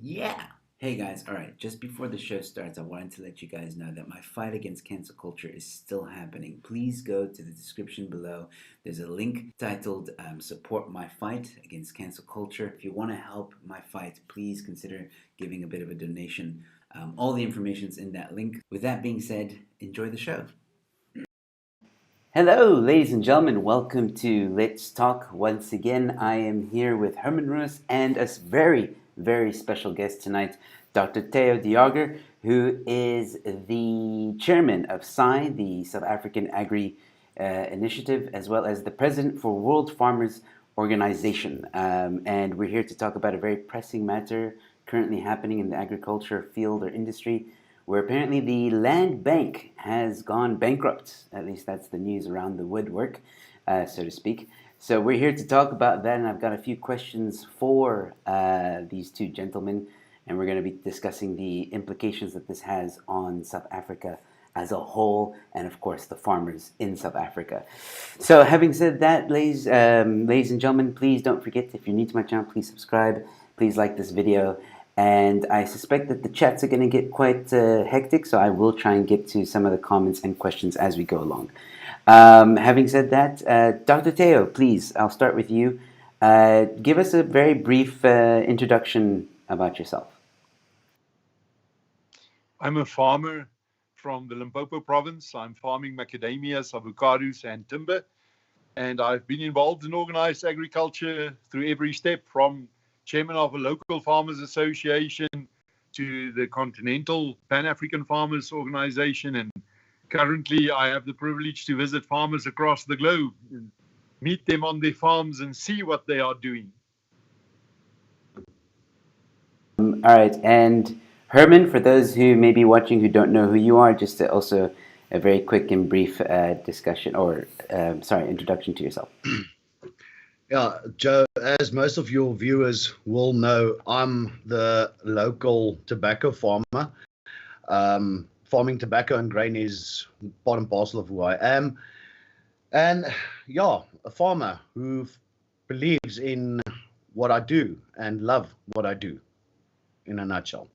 Yeah. Hey guys, all right, just before the show starts, I wanted to let you guys know that my fight against cancel culture is still happening. Please go to the description below. There's a link titled Support My Fight Against Cancel Culture. If you want to help my fight, please consider giving a bit of a donation. All the information is in that link. With that being said, enjoy the show. Hello, ladies and gentlemen. Welcome to Let's Talk. Once again, I am here with Herman Roos and a very special guest tonight, Dr. Theo de Jager, who is the chairman of SAAI, the South African Agri Initiative, as well as the president for World Farmers Organization. And we're here to talk about a very pressing matter currently happening in the agriculture field or industry, where apparently the land bank has gone bankrupt. At least that's the news around the woodwork, so to speak. So we're here to talk about that, and I've got a few questions for these two gentlemen, and we're going to be discussing the implications that this has on South Africa as a whole, and of course the farmers in South Africa. So having said that, ladies and gentlemen, please don't forget, if you're new to my channel, please subscribe, please like this video, and I suspect that the chats are going to get quite hectic, so I will try and get to some of the comments and questions as we go along. Having said that, Dr. Theo, please, I'll start with you. Give us a very brief introduction about yourself. I'm a farmer from the Limpopo province. I'm farming macadamias, avocados, and timber. And I've been involved in organized agriculture through every step, from chairman of a local farmers association to the Continental Pan-African Farmers Organization. And currently I have the privilege to visit farmers across the globe and meet them on their farms and see what they are doing. All right, and Herman, for those who may be watching who don't know who you are, just also a very quick and brief discussion or, introduction to yourself. Yeah, Joe, as most of your viewers will know, I'm the local tobacco farmer. Farming tobacco and grain is part and parcel of who I am. And yeah, a farmer who believes in what I do and love what I do, in a nutshell.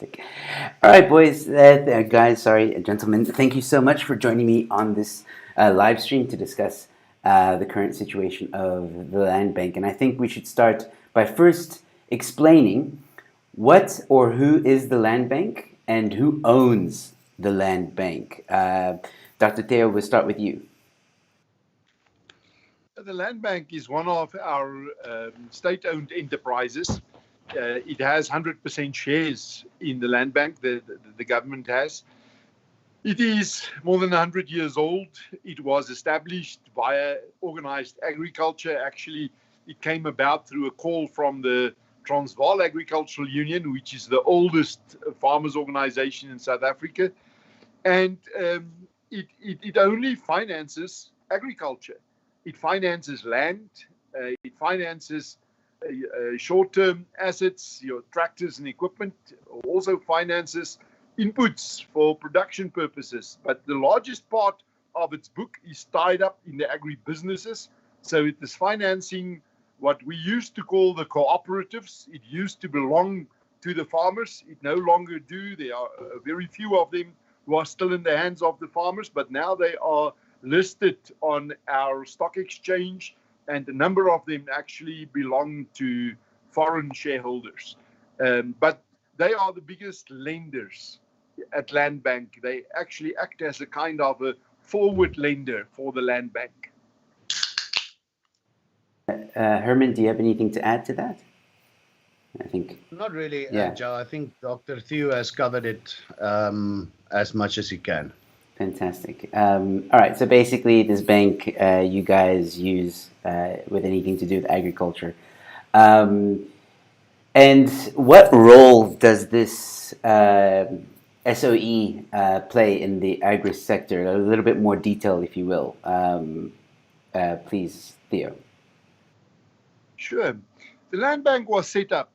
All right, boys, guys, gentlemen, thank you so much for joining me on this live stream to discuss the current situation of the land bank. And I think we should start by first explaining what or who is the land bank and who owns the land bank. Dr. Theo, we'll start with you. The land bank is one of our state-owned enterprises. It has 100% shares in the land bank, the government has. It is more than 100 years old. It was established via organized agriculture. Actually, it came about through a call from the Transvaal Agricultural Union, which is the oldest farmers organization in South Africa. And it only finances agriculture. It finances land. It finances short-term assets, your tractors and equipment. Also finances inputs for production purposes. But the largest part of its book is tied up in the agribusinesses. So it is financing what we used to call the cooperatives. It used to belong to the farmers. It no longer do. There are very few of them who are still in the hands of the farmers, but now they are listed on our stock exchange, and a number of them actually belong to foreign shareholders. But they are the biggest lenders at Land Bank. They actually act as a kind of a forward lender for the Land Bank. Herman, do you have anything to add to that? I think not really, yeah. Joe. I think Dr. Theo has covered it as much as he can. Fantastic. All right, so basically this bank you guys use with anything to do with agriculture. And what role does this SOE play in the agri sector? A little bit more detail, if you will. Please, Theo. Sure. The Land Bank was set up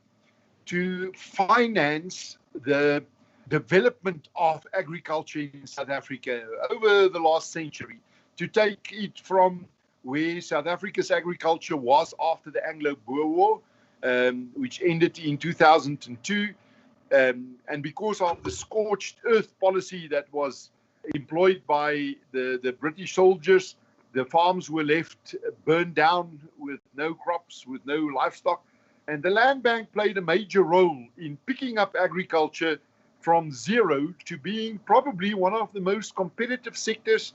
to finance the development of agriculture in South Africa over the last century, to take it from where South Africa's agriculture was after the Anglo-Boer War which ended in 2002. And because of the scorched earth policy that was employed by the British soldiers, the farms were left burned down with no crops, with no livestock. And the land bank played a major role in picking up agriculture from zero to being probably one of the most competitive sectors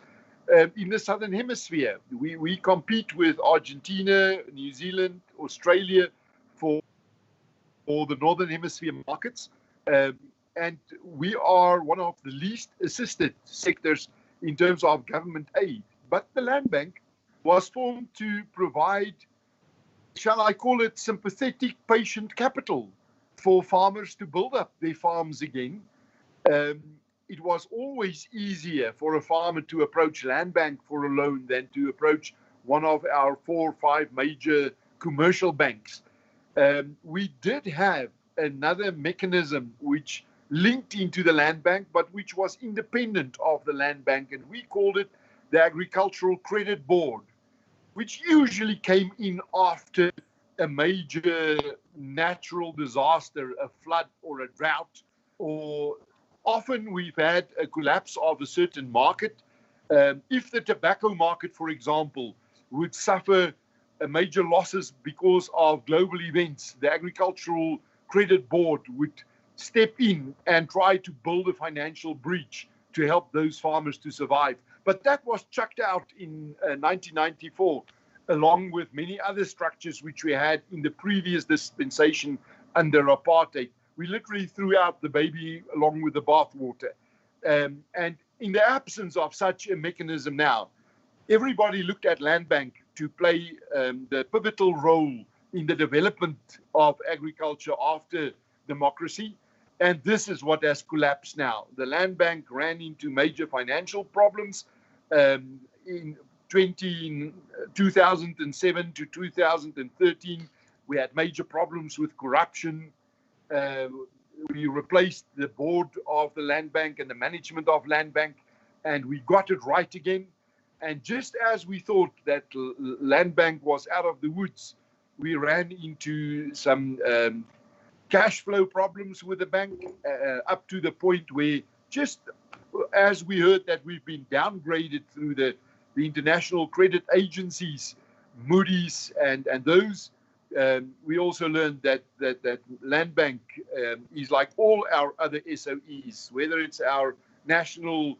in the Southern Hemisphere. We compete with Argentina, New Zealand, Australia for the Northern Hemisphere markets. And we are one of the least assisted sectors in terms of government aid. But the land bank was formed to provide, shall I call it, sympathetic patient capital for farmers to build up their farms again. It was always easier for a farmer to approach land bank for a loan than to approach one of our 4 or 5 major commercial banks. We did have another mechanism which linked into the land bank, but which was independent of the land bank, and we called it the Agricultural Credit Board, which usually came in after a major natural disaster, a flood or a drought, or often we've had a collapse of a certain market. If the tobacco market, for example, would suffer major losses because of global events, the Agricultural Credit Board would step in and try to build a financial breach to help those farmers to survive. But that was chucked out in 1994, along with many other structures which we had in the previous dispensation under apartheid. We literally threw out the baby along with the bathwater. And in the absence of such a mechanism now, everybody looked at land bank to play the pivotal role in the development of agriculture after democracy. And this is what has collapsed now. The land bank ran into major financial problems in 2007 to 2013. We had major problems with corruption. We replaced the board of the land bank and the management of land bank, and we got it right again. And just as we thought that land bank was out of the woods, we ran into some cash flow problems with the bank, up to the point where, just as we heard that we've been downgraded through the international credit agencies, Moody's and those, we also learned that land bank is like all our other SOEs, whether it's our national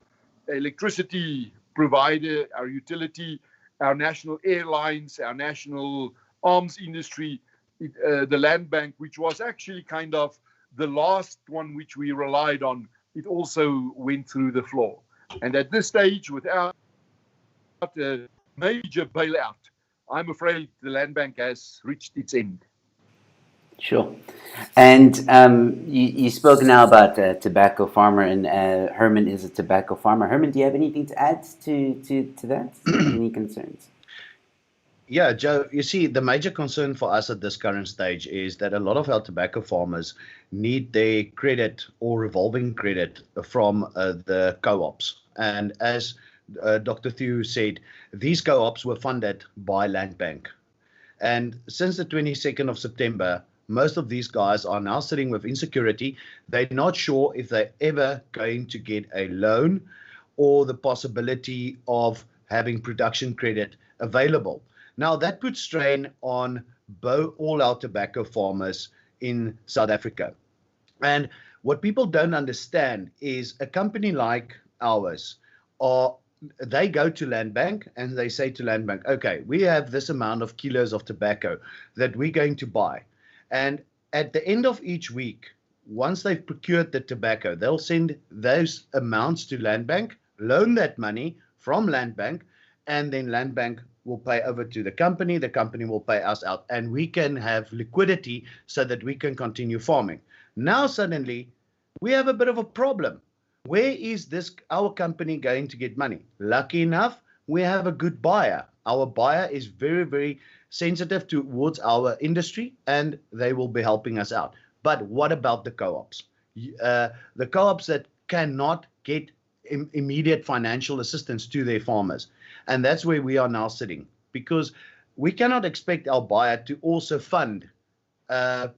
electricity provider, our utility, our national airlines, our national arms industry, the land bank, which was actually kind of the last one which we relied on, it also went through the floor. And at this stage, without a major bailout, I'm afraid the land bank has reached its end. Sure. And you spoke now about tobacco farmer, and Herman is a tobacco farmer. Herman, do you have anything to add to that? Any concerns? Yeah, Joe, you see, the major concern for us at this current stage is that a lot of our tobacco farmers need their credit or revolving credit from the co-ops. And as Dr. Theo said, these co-ops were funded by Land Bank. And since the 22nd of September, most of these guys are now sitting with insecurity. They're not sure if they're ever going to get a loan or the possibility of having production credit available. Now, that puts strain on all our tobacco farmers in South Africa. And what people don't understand is a company like ours, they go to Land Bank and they say to Land Bank, okay, we have this amount of kilos of tobacco that we're going to buy. And at the end of each week, once they've procured the tobacco, they'll send those amounts to Land Bank, loan that money from Land Bank, and then Land Bank will pay over to the company will pay us out, and we can have liquidity so that we can continue farming. Now suddenly we have a bit of a problem. Where is our company going to get money? Lucky enough, we have a good buyer. Our buyer is very, very sensitive towards our industry, and they will be helping us out. But what about the co-ops? The co-ops that cannot get immediate financial assistance to their farmers. And that's where we are now sitting, because we cannot expect our buyer to also fund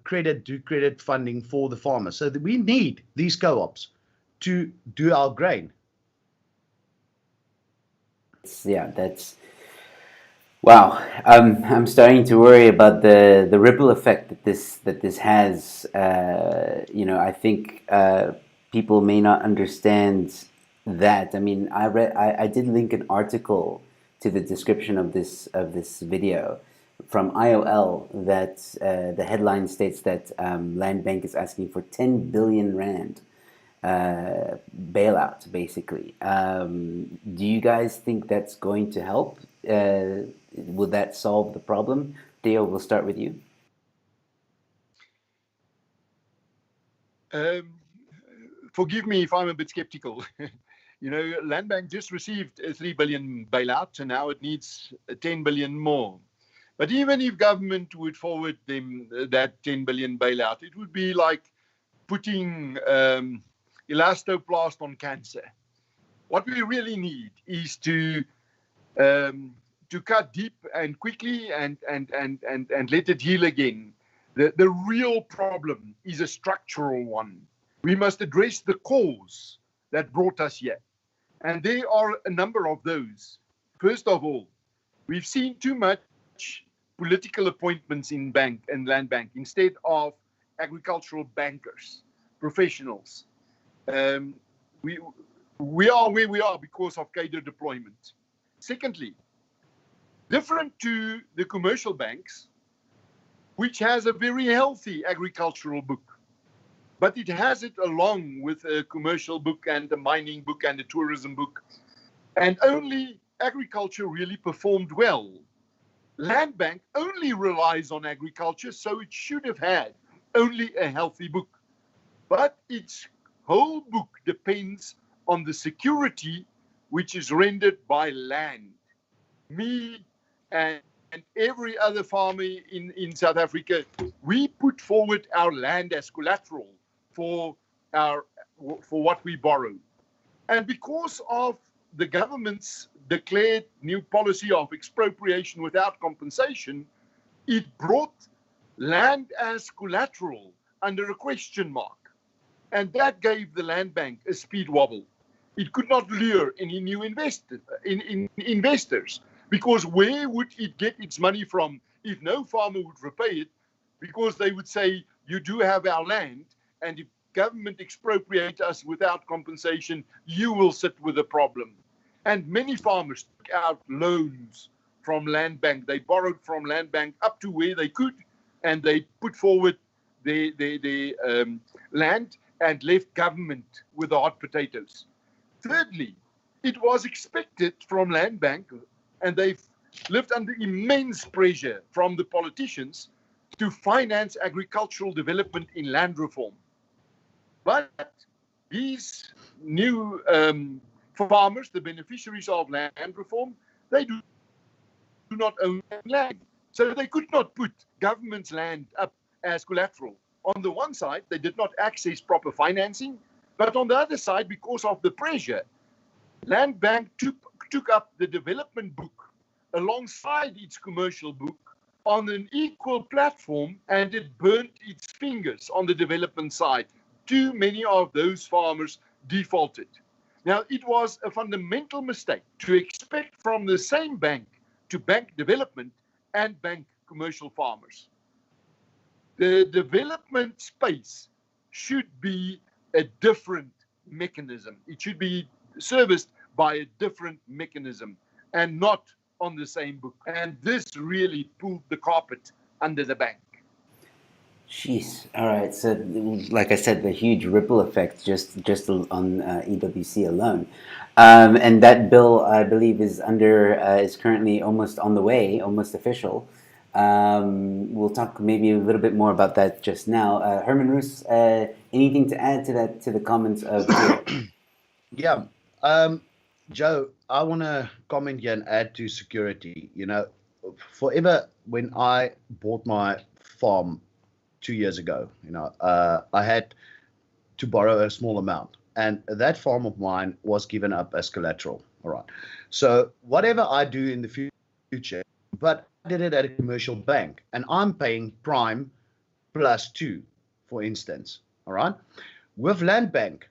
credit funding for the farmers. So that we need these co-ops to do our grain. Yeah, that's wow. I'm starting to worry about the ripple effect that this has. I think people may not understand that. I mean, I did link an article to the description of this video from IOL that the headline states that Land Bank is asking for 10 billion rand bailout, basically. Do you guys think that's going to help? Will that solve the problem? Theo, we'll start with you. Forgive me if I'm a bit skeptical. Land Bank just received a 3 billion bailout, and now it needs 10 billion more. But even if government would forward them that 10 billion bailout, it would be like putting elastoplast on cancer. What we really need is to cut deep and quickly and let it heal again. The real problem is a structural one. We must address the cause that brought us here. And there are a number of those. First of all, we've seen too much political appointments in bank and land bank instead of agricultural bankers, professionals. We are where we are because of cadre deployment. Secondly, different to the commercial banks, which has a very healthy agricultural book, but it has it along with a commercial book and a mining book and a tourism book, and only agriculture really performed well. Land Bank only relies on agriculture, so it should have had only a healthy book. But its whole book depends on the security which is rendered by land. Me and every other farmer in South Africa, we put forward our land as collateral for what we borrow. And because of the government's declared new policy of expropriation without compensation, it brought land as collateral under a question mark. And that gave the land bank a speed wobble. It could not lure any new investors, because where would it get its money from if no farmer would repay it? Because they would say, you do have our land, and if government expropriate us without compensation, you will sit with the problem. And many farmers took out loans from Land Bank. They borrowed from Land Bank up to where they could, and they put forward their land and left government with the hot potatoes. Thirdly, it was expected from Land Bank, and they've lived under immense pressure from the politicians to finance agricultural development in land reform. But these new farmers, the beneficiaries of land reform, they do not own land. So they could not put government's land up as collateral. On the one side, they did not access proper financing, but on the other side, because of the pressure, Land Bank took up the development book alongside its commercial book on an equal platform, and it burnt its fingers on the development side. Too many of those farmers defaulted. Now, it was a fundamental mistake to expect from the same bank to bank development and bank commercial farmers. The development space should be a different mechanism. It should be serviced by a different mechanism and not on the same book. And this really pulled the carpet under the bank. Jeez. All right. So, like I said, the huge ripple effect just on EWC alone, and that bill, I believe, is currently almost on the way, almost official. We'll talk maybe a little bit more about that just now. Herman Roos, anything to add to the comments of? Yeah, Joe, I want to comment here and add to security. Forever when I bought my farm 2 years ago, I had to borrow a small amount, and that farm of mine was given up as collateral. All right. So whatever I do in the future, but I did it at a commercial bank, and I'm paying prime plus 2, for instance. All right. With Land Bank,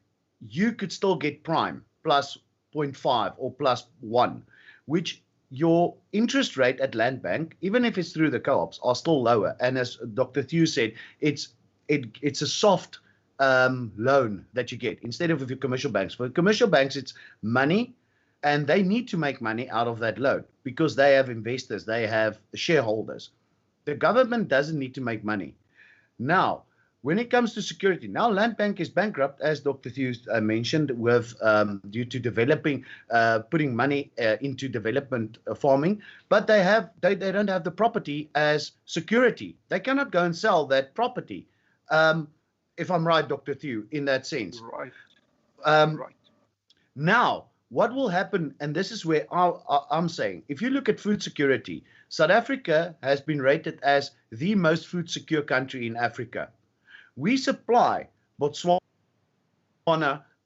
you could still get prime plus 0.5 or plus 1, which your interest rate at Land Bank, even if it's through the co-ops, are still lower. And as Dr. Theo said, it's a soft loan that you get instead of with your commercial banks. For commercial banks, it's money, and they need to make money out of that loan because they have investors, they have shareholders. The government doesn't need to make money. Now, when it comes to security, now Land Bank is bankrupt, as Dr. Theo mentioned, with due to developing, putting money into development farming, but they don't have the property as security. They cannot go and sell that property. If I'm right, Dr. Theo, in that sense. Right. Right. Now, what will happen, and this is where I'm saying, if you look at food security, South Africa has been rated as the most food secure country in Africa. We supply Botswana,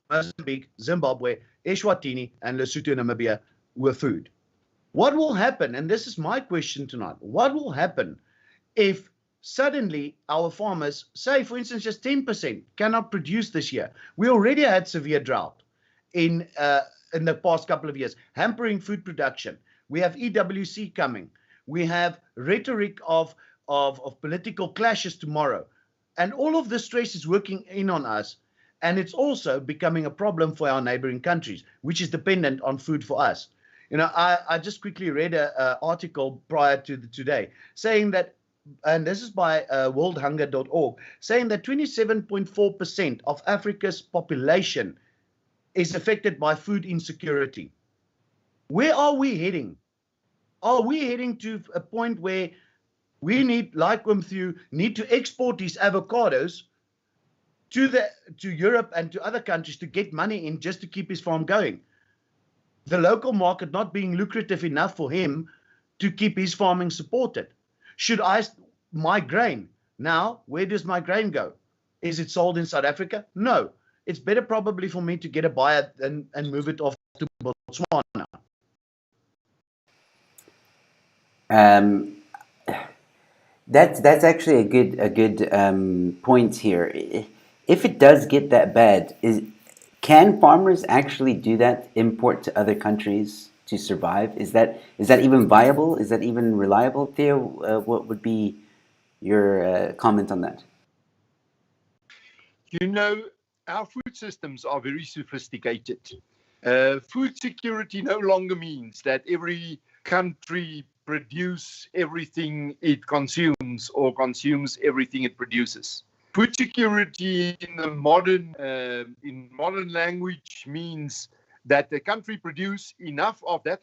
Mozambique, Zimbabwe, Eswatini, and Lesotho, Namibia with food. What will happen, and this is my question tonight, what will happen if suddenly our farmers, say for instance just 10%, cannot produce this year? We already had severe drought in the past couple of years, hampering food production. We have EWC coming. We have rhetoric of political clashes tomorrow. And all of this stress is working in on us. And it's also becoming a problem for our neighboring countries, which is dependent on food for us. You know, I just quickly read an article prior to today saying that, and this is by worldhunger.org, saying that 27.4% of Africa's population is affected by food insecurity. Where are we heading? Are we heading to a point where we need, like Theo, need to export these avocados to Europe and to other countries to get money in just to keep his farm going? The local market not being lucrative enough for him to keep his farming supported. Should my grain, now, where does my grain go? Is it sold in South Africa? No. It's better probably for me to get a buyer and move it off to Botswana. That's actually a good point here. If it does get that bad, can farmers actually do that? Import to other countries to survive? Is that even viable? Is that even reliable? Theo, what would be your comment on that? You know, our food systems are very sophisticated. Food security no longer means that every country produce everything it consumes or consumes everything it produces. Food security in the modern language means that the country produce enough of that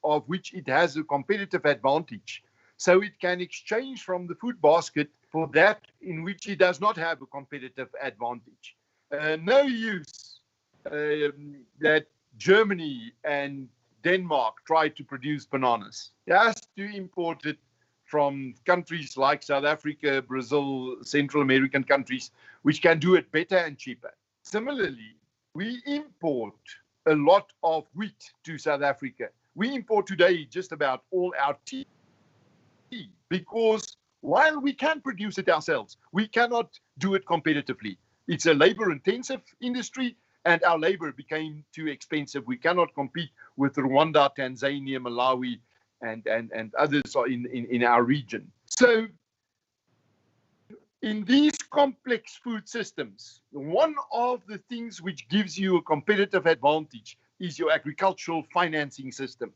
of which it has a competitive advantage, so it can exchange from the food basket for that in which it does not have a competitive advantage. No use that Germany and Denmark try to produce bananas. It has to import it from countries like South Africa, Brazil, Central American countries, which can do it better and cheaper. Similarly, we import a lot of wheat to South Africa. We import today just about all our tea, because while we can produce it ourselves, we cannot do it competitively. It's a labor-intensive industry, and our labor became too expensive. We cannot compete with Rwanda, Tanzania, Malawi, and others in our region. So in these complex food systems, one of the things which gives you a competitive advantage is your agricultural financing system.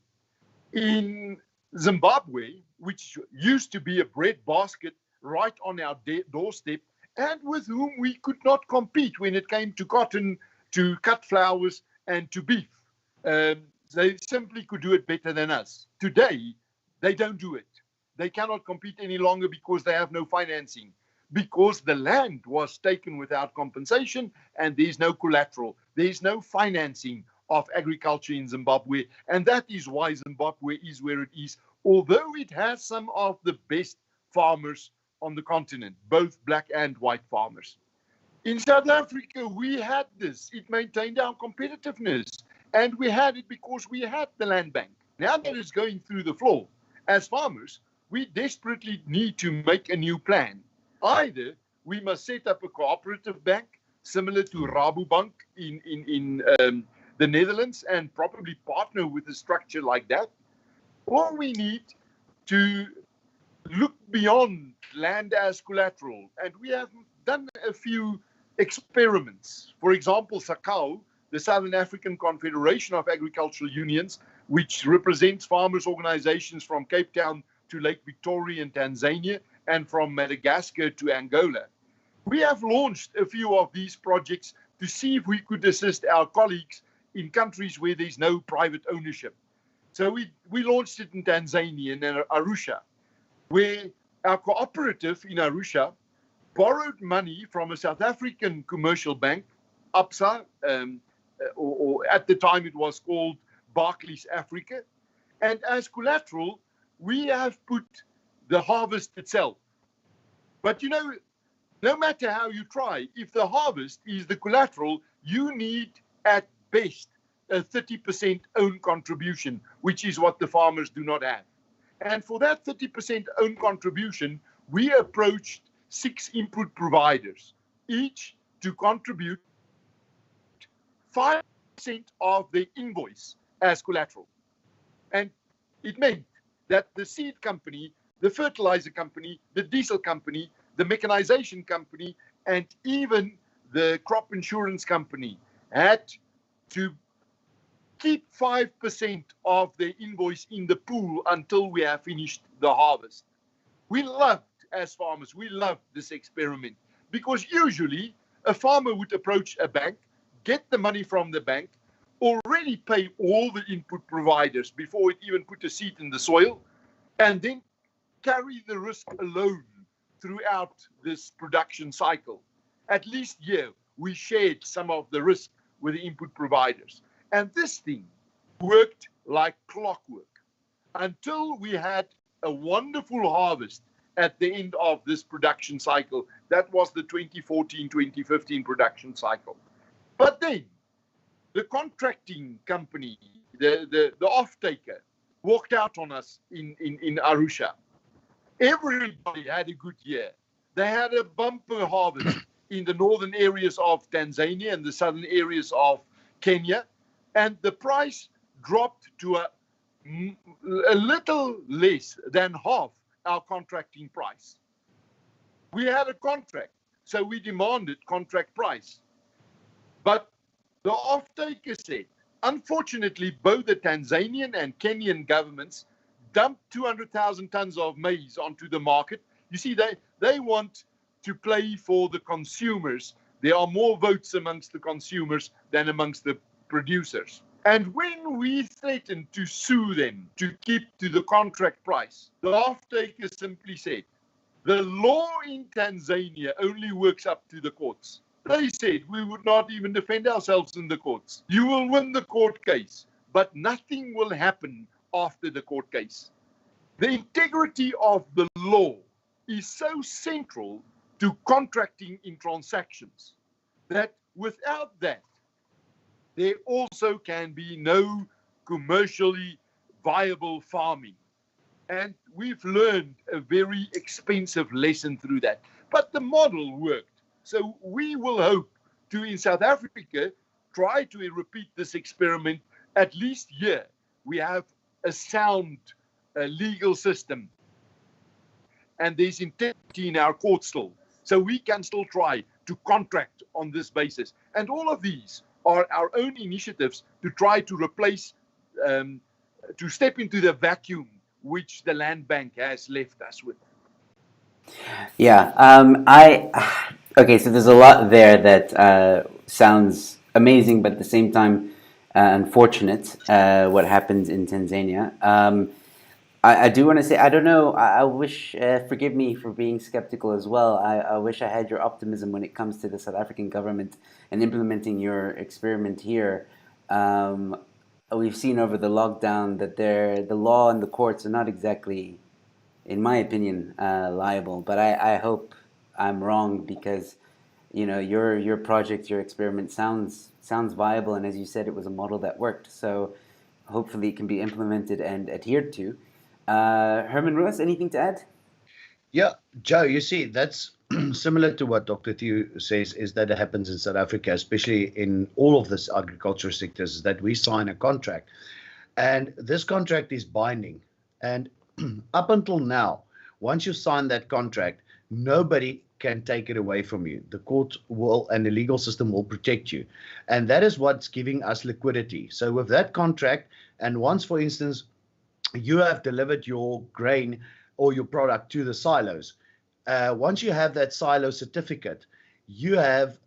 In Zimbabwe, which used to be a bread basket right on our doorstep, and with whom we could not compete when it came to cotton, to cut flowers, and to beef. They simply could do it better than us. Today, they don't do it. They cannot compete any longer because they have no financing, because the land was taken without compensation and there's no collateral. There's no financing of agriculture in Zimbabwe, and that is why Zimbabwe is where it is, although it has some of the best farmers on the continent, both black and white farmers. In South Africa, we had this. It maintained our competitiveness, and we had it because we had the land bank. Now that it's going through the floor, as farmers, we desperately need to make a new plan. Either we must set up a cooperative bank similar to Rabobank in the Netherlands and probably partner with a structure like that, or we need to look beyond land as collateral. And we have done a few experiments. For example, SAAI, the Southern African Confederation of Agricultural Unions, which represents farmers' organizations from Cape Town to Lake Victoria in Tanzania and from Madagascar to Angola. We have launched a few of these projects to see if we could assist our colleagues in countries where there's no private ownership. So we launched it in Tanzania, in Arusha, where our cooperative in Arusha borrowed money from a South African commercial bank, ABSA, or at the time it was called Barclays Africa. And as collateral, we have put the harvest itself. But you know, no matter how you try, if the harvest is the collateral, you need at best a 30% own contribution, which is what the farmers do not have. And for that 30% own contribution, we approached 6 input providers, each to contribute 5% of the invoice as collateral. And it meant that the seed company, the fertilizer company, the diesel company, the mechanization company, and even the crop insurance company had to keep 5% of the invoice in the pool until we have finished the harvest. We loved, as farmers, we loved this experiment because usually a farmer would approach a bank, get the money from the bank, already pay all the input providers before it even put a seed in the soil, and then carry the risk alone throughout this production cycle. At least here, we shared some of the risk with the input providers. And this thing worked like clockwork until we had a wonderful harvest at the end of this production cycle. That was the 2014-2015 production cycle. But then the contracting company, the off-taker, walked out on us in Arusha. Everybody had a good year. They had a bumper harvest in the northern areas of Tanzania and the southern areas of Kenya. And the price dropped to a little less than half our contracting price. We had a contract, so we demanded contract price. But the off-taker said, unfortunately, both the Tanzanian and Kenyan governments dumped 200,000 tons of maize onto the market. You see, they want to play for the consumers. There are more votes amongst the consumers than amongst the producers. And when we threatened to sue them to keep to the contract price, the off-taker simply said, the law in Tanzania only works up to the courts. They said we would not even defend ourselves in the courts. You will win the court case, but nothing will happen after the court case. The integrity of the law is so central to contracting in transactions that without that, there also can be no commercially viable farming. And we've learned a very expensive lesson through that. But the model worked. So we will hope to, in South Africa, try to repeat this experiment at least here. We have a sound legal system. And there's integrity in our court still. So we can still try to contract on this basis. And all of these are our own initiatives to try to replace, to step into the vacuum which the land bank has left us with. Yeah, okay, so there's a lot there that sounds amazing, but at the same time unfortunate, what happened in Tanzania. I do want to say, I don't know, I wish, forgive me for being skeptical as well. I wish I had your optimism when it comes to the South African government and implementing your experiment here. We've seen over the lockdown that the law and the courts are not exactly, in my opinion, liable. But I hope I'm wrong because, you know, your project, your experiment sounds viable, and as you said, it was a model that worked. So hopefully it can be implemented and adhered to. Herman Roos, anything to add? Yeah, Joe, you see, that's similar to what Dr. Theo says, is that it happens in South Africa, especially in all of this agricultural sectors, is that we sign a contract. And this contract is binding. And up until now, once you sign that contract, nobody can take it away from you. The court will and the legal system will protect you. And that is what's giving us liquidity. So with that contract, and once, for instance, you have delivered your grain or your product to the silos, once you have that silo certificate, you have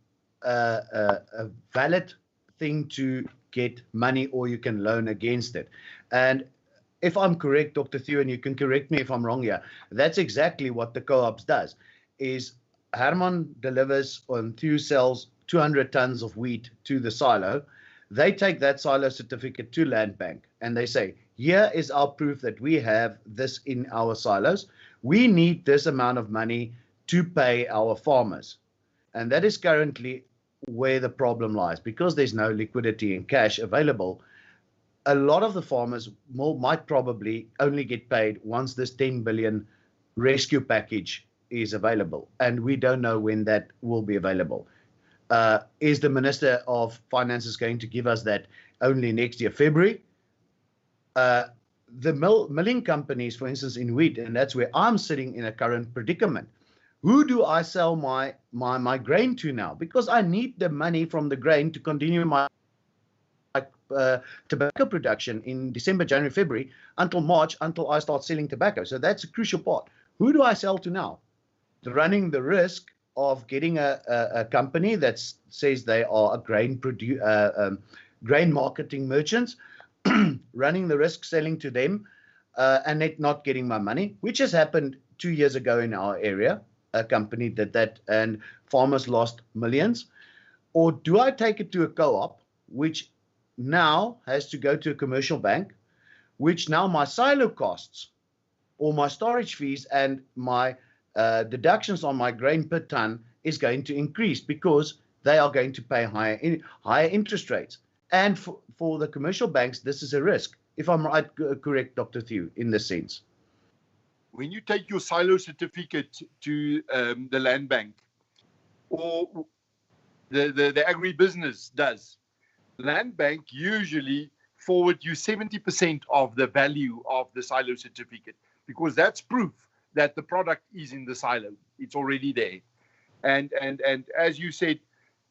a valid thing to get money, or you can loan against it. And if I'm correct, Dr. Theo, and you can correct me if I'm wrong here, that's exactly what the co-ops does. Is Herman delivers and Theo sells 200 tons of wheat to the silo. They take that silo certificate to Land Bank and they say, here is our proof that we have this in our silos. We need this amount of money to pay our farmers. And that is currently where the problem lies, because there's no liquidity in cash available. A lot of the farmers might probably only get paid once this 10 billion rescue package is available, and we don't know when that will be available. Is the Minister of Finances going to give us that only next year, February? The milling companies, for instance, in wheat, and that's where I'm sitting in a current predicament. Who do I sell my grain to now? Because I need the money from the grain to continue my tobacco production in December, January, February, until March, until I start selling tobacco. So that's a crucial part. Who do I sell to now? Running the risk of getting a company that says they are a grain marketing merchants, running the risk selling to them and not getting my money, which has happened 2 years ago in our area. A company did that and farmers lost millions. Or do I take it to a co-op, which now has to go to a commercial bank, which now my silo costs or my storage fees and my deductions on my grain per ton is going to increase because they are going to pay higher interest rates. And for the commercial banks, this is a risk. If I'm right, correct, Dr. Theo, in this sense. When you take your silo certificate to the land bank, or the agribusiness does, land bank usually forward you 70% of the value of the silo certificate, because that's proof that the product is in the silo. It's already there. And as you said,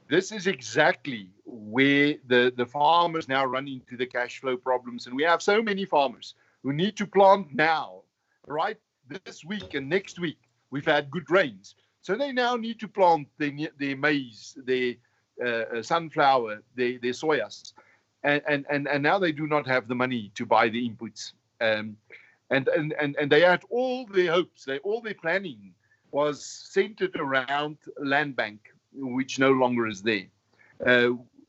this is exactly where the farmers now run into the cash flow problems. And we have so many farmers who need to plant now, right? This week and next week, we've had good rains. So they now need to plant their maize, their sunflower, their soyas. And now they do not have the money to buy the inputs. And they had all their hopes, all their planning was centered around land bank, which no longer is there.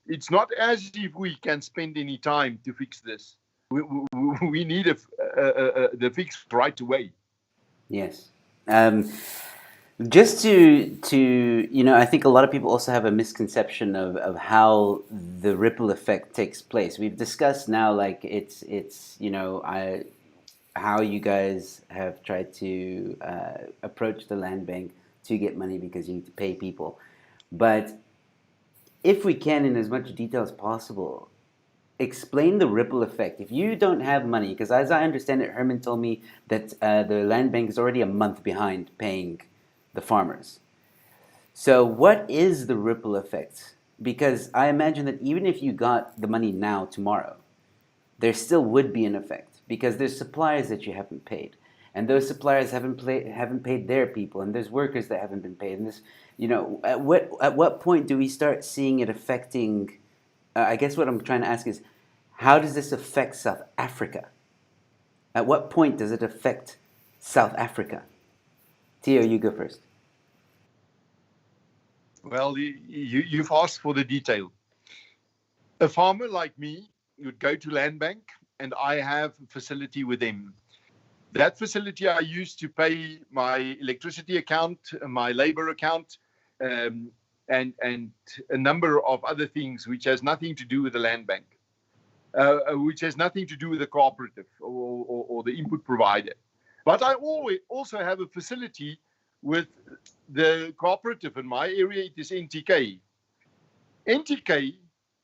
It's not as if we can spend any time to fix this. We need the fix right away. Yes. Just to I think a lot of people also have a misconception of how the ripple effect takes place. We've discussed now, like it's how you guys have tried to approach the land bank to get money because you need to pay people. But if we can, in as much detail as possible, explain the ripple effect. If you don't have money, because as I understand it, Herman told me that the land bank is already a month behind paying the farmers. So what is the ripple effect? Because I imagine that even if you got the money now, tomorrow, there still would be an effect, because there's suppliers that you haven't paid, and those suppliers haven't paid their people, and there's workers that haven't been paid. And this, at what point do we start seeing it affecting? I guess what I'm trying to ask is, how does this affect South Africa? At what point does it affect South Africa? Theo, you go first. Well, you've asked for the detail. A farmer like me would go to land bank, and I have a facility with them. That facility I use to pay my electricity account, my labor account, and a number of other things which has nothing to do with the land bank, which has nothing to do with the cooperative or the input provider. But I always also have a facility with the cooperative in my area, it is NTK. NTK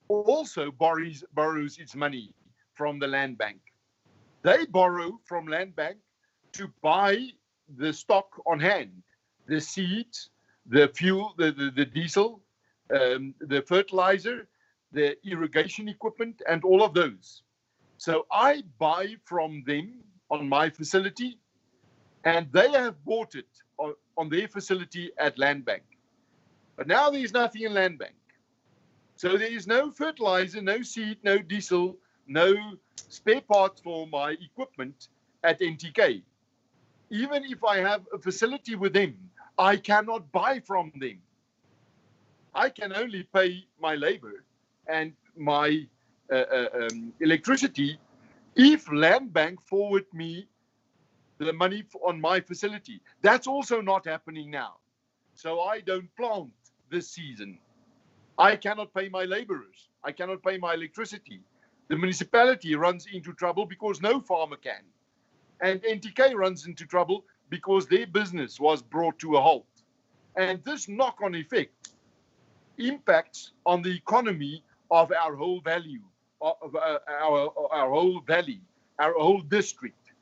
also borrows its money from the land bank. They borrow from land bank to buy the stock on hand, the seeds, the fuel, the diesel, the fertilizer, the irrigation equipment, and all of those. So I buy from them on my facility, and they have bought it on their facility at land bank. But now there's nothing in land bank. So there is no fertilizer, no seed, no diesel, no spare parts for my equipment at NTK. Even if I have a facility with them, I cannot buy from them. I can only pay my labor and my electricity if land bank forward me the money on my facility. That's also not happening now. So I don't plant this season. I cannot pay my laborers. I cannot pay my electricity. The municipality runs into trouble because no farmer can. And NTK runs into trouble because their business was brought to a halt. And this knock-on effect impacts on the economy of our whole value, of our whole valley, our whole district.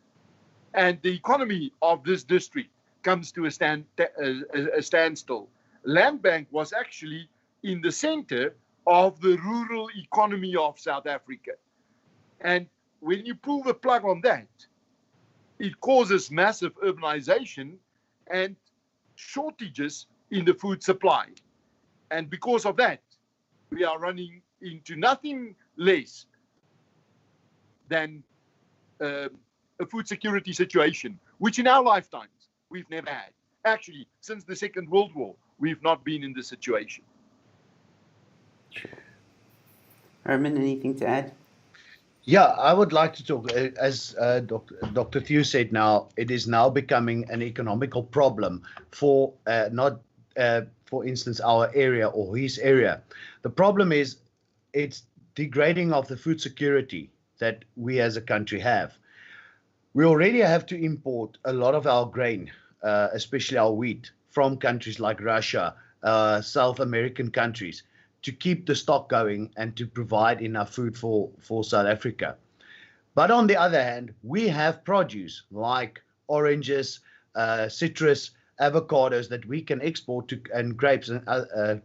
And the economy of this district comes to a standstill. Land Bank was actually in the center of the rural economy of South Africa. And when you pull the plug on that, it causes massive urbanization and shortages in the food supply. And because of that, we are running into nothing less than a food security situation, which in our lifetimes we've never had. Actually, since the Second World War, we've not been in this situation. Sure. Herman, anything to add? Yeah, I would like to talk, as Dr. Theo said now, it is now becoming an economical problem for not, for instance, our area or his area. The problem is it's degrading of the food security that we as a country have. We already have to import a lot of our grain, especially our wheat, from countries like Russia, South American countries, to keep the stock going and to provide enough food for South Africa. But on the other hand, we have produce like oranges, citrus, avocados that we can export to, and grapes and,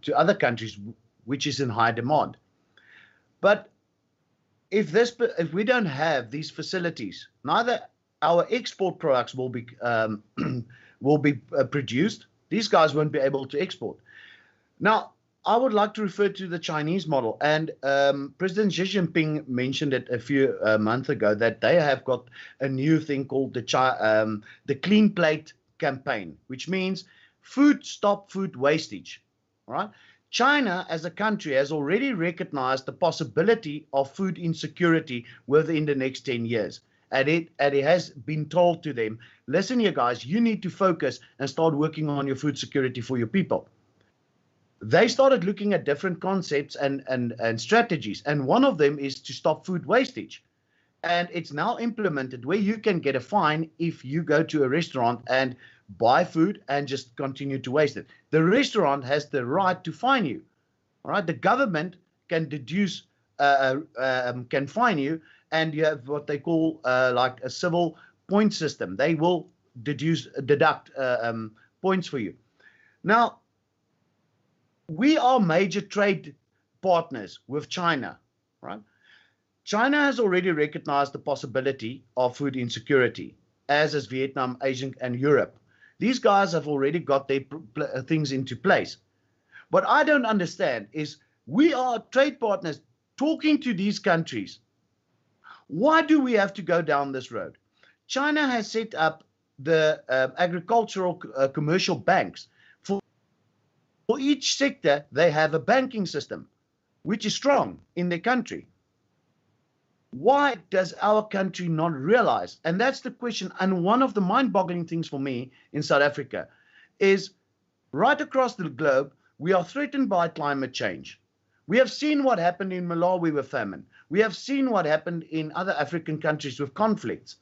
to other countries, which is in high demand. But if we don't have these facilities, neither our export products will be produced. These guys won't be able to export. Now, I would like to refer to the Chinese model, and President Xi Jinping mentioned it a few months ago that they have got a new thing called the Clean Plate campaign, which means stop food wastage. Right? China, as a country, has already recognized the possibility of food insecurity within the next 10 years. And it has been told to them, listen, you guys, you need to focus and start working on your food security for your people. They started looking at different concepts and strategies. And one of them is to stop food wastage. And it's now implemented where you can get a fine if you go to a restaurant and buy food and just continue to waste it. The restaurant has the right to fine you. All right. The government can can fine you, and you have what they call like a civil point system. They will deduct points for you. Now, we are major trade partners with China, right? China has already recognized the possibility of food insecurity, as has Vietnam, Asia, and Europe. These guys have already got their things into place. What I don't understand is we are trade partners talking to these countries. Why do we have to go down this road? China has set up the agricultural commercial banks. For each sector, they have a banking system, which is strong in their country. Why does our country not realize? And that's the question. And one of the mind-boggling things for me in South Africa is right across the globe, we are threatened by climate change. We have seen what happened in Malawi with famine. We have seen what happened in other African countries with conflicts.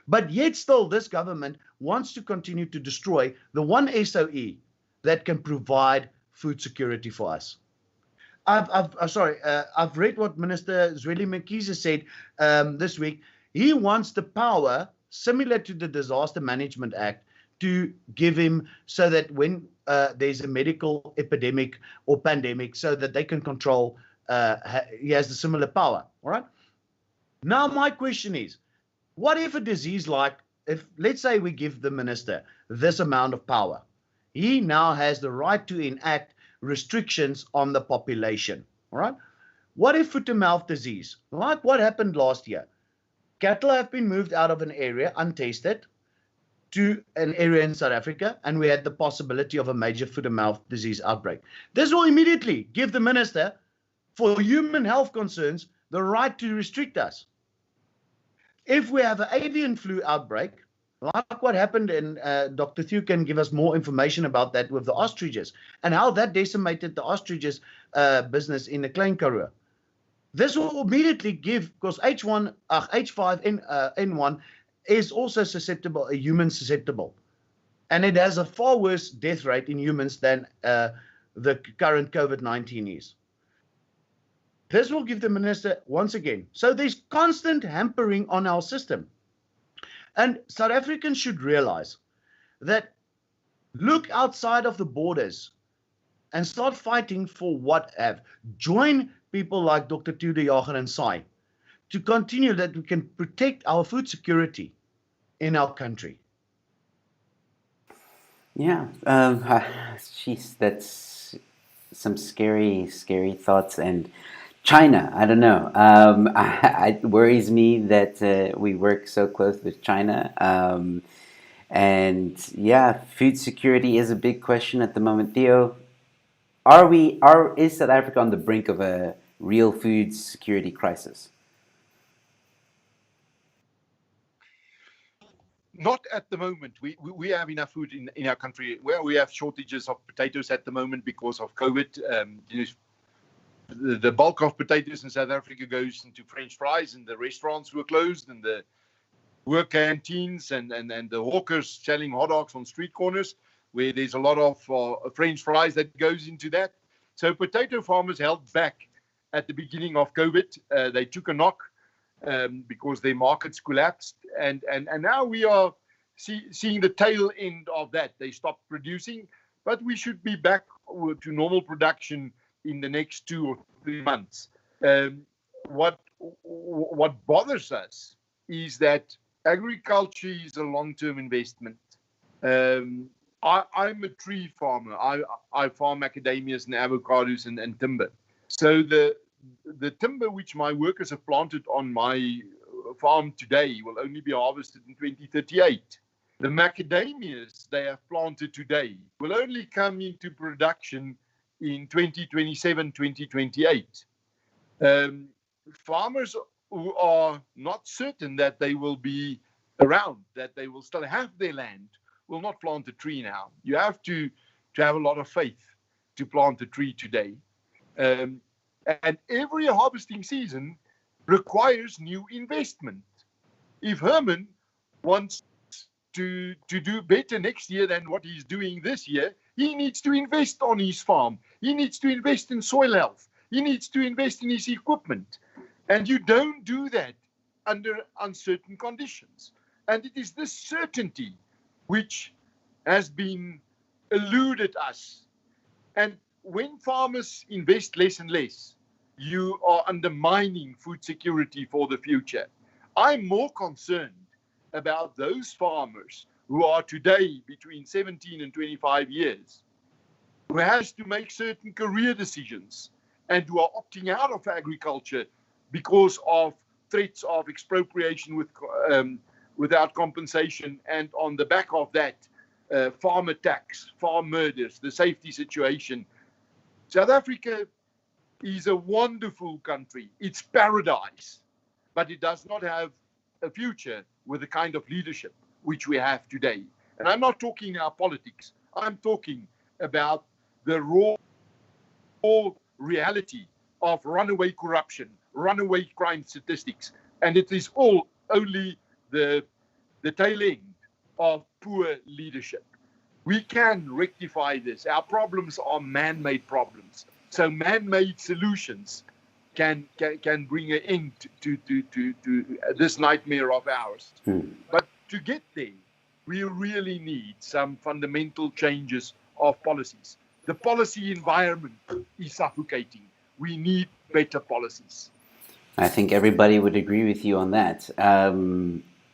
But yet still, this government wants to continue to destroy the one SOE that can provide food security for us. I've read what Minister Zweli Mkhize said this week. He wants the power, similar to the Disaster Management Act, to give him so that when there's a medical epidemic or pandemic, so that they can control, he has the similar power. All right. Now, my question is, what if a disease if let's say we give the minister this amount of power, he now has the right to enact restrictions on the population. All right. What if foot-and-mouth disease, like what happened last year? Cattle have been moved out of an area untested to an area in South Africa, and we had the possibility of a major foot-and-mouth disease outbreak. This will immediately give the minister, for human health concerns, the right to restrict us. If we have an avian flu outbreak, like what happened, and Dr. Theo can give us more information about that with the ostriches and how that decimated the ostriches business in the Klein Karoo. This will immediately give, because H5N1 is also susceptible, a human susceptible, and it has a far worse death rate in humans than the current COVID-19 is. This will give the minister once again. So there's constant hampering on our system. And South Africans should realize that look outside of the borders and start fighting for what have. Join people like Dr. Theo de Jager and SAAI to continue that we can protect our food security in our country. Yeah, jeez, that's some scary, scary thoughts. And China, I don't know. It worries me that we work so close with China. And yeah, food security is a big question at the moment. Theo, is South Africa on the brink of a real food security crisis? Not at the moment. We have enough food in our country. Where we have shortages of potatoes at the moment because of COVID. The bulk of potatoes in South Africa goes into French fries, and the restaurants were closed, and the work canteens and the hawkers selling hot dogs on street corners, where there's a lot of French fries that goes into that. So potato farmers held back at the beginning of COVID. They took a knock because their markets collapsed, and now we are seeing the tail end of that. They stopped producing, but we should be back to normal production in the next 2 or 3 months. What bothers us is that agriculture is a long-term investment. I'm a tree farmer. I farm macadamias and avocados and timber. So the timber which my workers have planted on my farm today will only be harvested in 2038. The macadamias they have planted today will only come into production in 2027, 2028. Farmers who are not certain that they will be around, that they will still have their land, will not plant a tree now. You have to have a lot of faith to plant a tree today. And every harvesting season requires new investment. If Herman wants to do better next year than what he's doing this year, he needs to invest on his farm. He needs to invest in soil health. He needs to invest in his equipment. And you don't do that under uncertain conditions. And it is this certainty which has been eluded us. And when farmers invest less and less, you are undermining food security for the future. I'm more concerned about those farmers who are today between 17 and 25 years, who has to make certain career decisions and who are opting out of agriculture because of threats of expropriation without compensation, and on the back of that, farm attacks, farm murders, the safety situation. South Africa is a wonderful country. It's paradise, but it does not have a future with the kind of leadership which we have today. And I'm not talking now politics. I'm talking about the raw reality of runaway corruption, runaway crime statistics. And it is all only the the tail end of poor leadership. We can rectify this. Our problems are man-made problems. So man-made solutions can bring an end to this nightmare of ours. But to get there, we really need some fundamental changes of policies. The policy environment is suffocating. We need better policies. I think everybody would agree with you on that.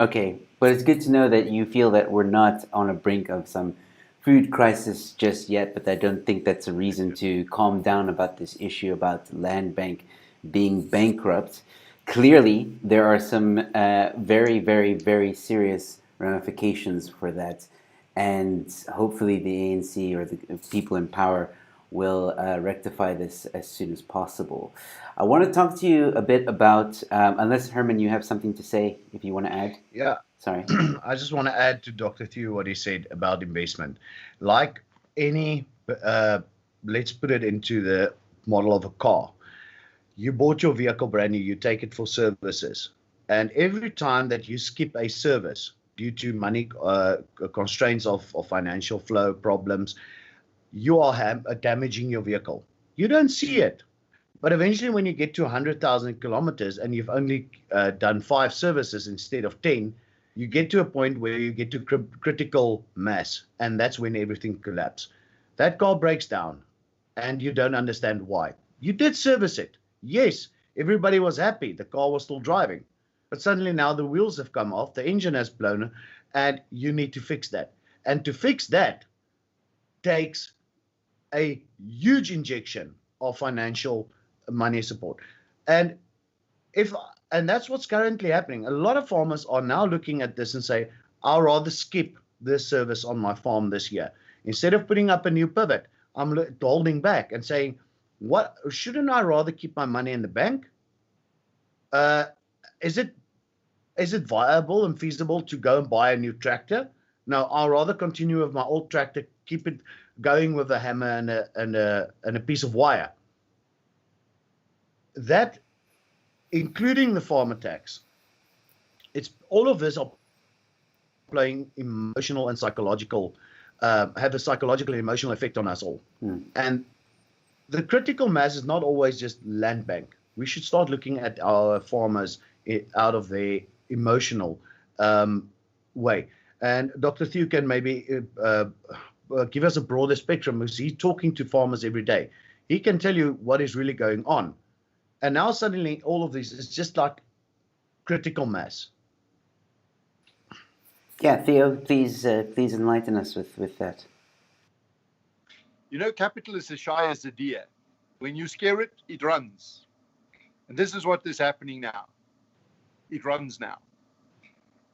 Okay, but it's good to know that you feel that we're not on a brink of some food crisis just yet, but I don't think that's a reason to calm down about this issue about the land bank being bankrupt. Clearly, there are some very, very, very serious ramifications for that, and hopefully the ANC or the people in power will rectify this as soon as possible. I want to talk to you a bit about, unless Herman, you have something to say, if you want to add. Yeah. Sorry. I just want to add to Dr. Theo what he said about investment. Like any, let's put it into the model of a car. You bought your vehicle brand new, you take it for services. And every time that you skip a service due to money constraints of financial flow problems, you are damaging your vehicle. You don't see it. But eventually when you get to 100,000 kilometers and you've only done 5 services instead of 10, you get to a point where you get to critical mass, and that's when everything collapses. That car breaks down, and you don't understand why. You did service it. Yes, everybody was happy. The car was still driving. But suddenly now the wheels have come off, the engine has blown, and you need to fix that. And to fix that takes a huge injection of financial money support. And that's what's currently happening. A lot of farmers are now looking at this and say, I'll rather skip this service on my farm this year. Instead of putting up a new pivot, I'm holding back and saying, what shouldn't I rather keep my money in the bank? Is it viable and feasible to go and buy a new tractor? No, I'll rather continue with my old tractor, keep it going with a hammer and a piece of wire. That, including the farmer tax, it's all of this are playing emotional and psychological, have a psychological and emotional effect on us all. And the critical mass is not always just land bank. We should start looking at our farmers out of their emotional way. And Dr. Theo can maybe give us a broader spectrum, because he's talking to farmers every day. He can tell you what is really going on. And now suddenly all of this is just like critical mass. Yeah, Theo, please enlighten us with that. You know, capital is as shy as a deer. When you scare it, it runs. And this is what is happening now. It runs now.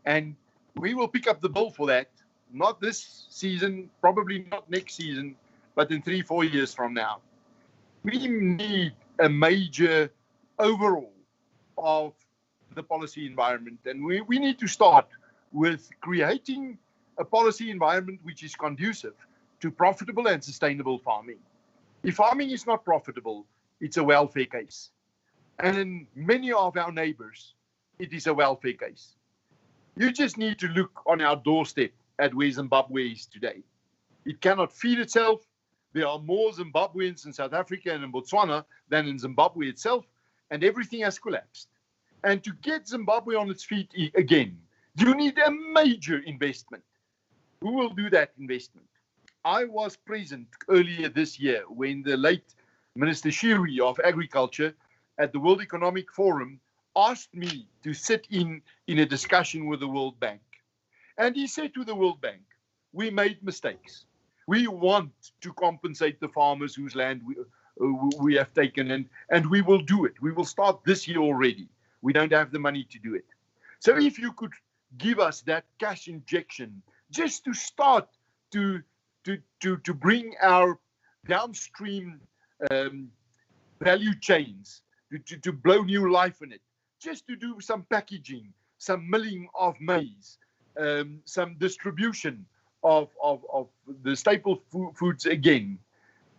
And we will pick up the bill for that, not this season, probably not next season, but in 3-4 years from now. We need a major overhaul of the policy environment. And we need to start with creating a policy environment which is conducive to profitable and sustainable farming. If farming is not profitable, it's a welfare case. And in many of our neighbors, it is a welfare case. You just need to look on our doorstep at where Zimbabwe is today. It cannot feed itself. There are more Zimbabweans in South Africa and in Botswana than in Zimbabwe itself, and everything has collapsed. And to get Zimbabwe on its feet again, you need a major investment. Who will do that investment? I was present earlier this year when the late Minister Shiri of Agriculture at the World Economic Forum asked me to sit in a discussion with the World Bank. And he said to the World Bank, we made mistakes. We want to compensate the farmers whose land we have taken, and we will do it. We will start this year already. We don't have the money to do it. So if you could give us that cash injection just to start to bring our downstream value chains, to blow new life in it, just to do some packaging, some milling of maize, some distribution of the staple foods again.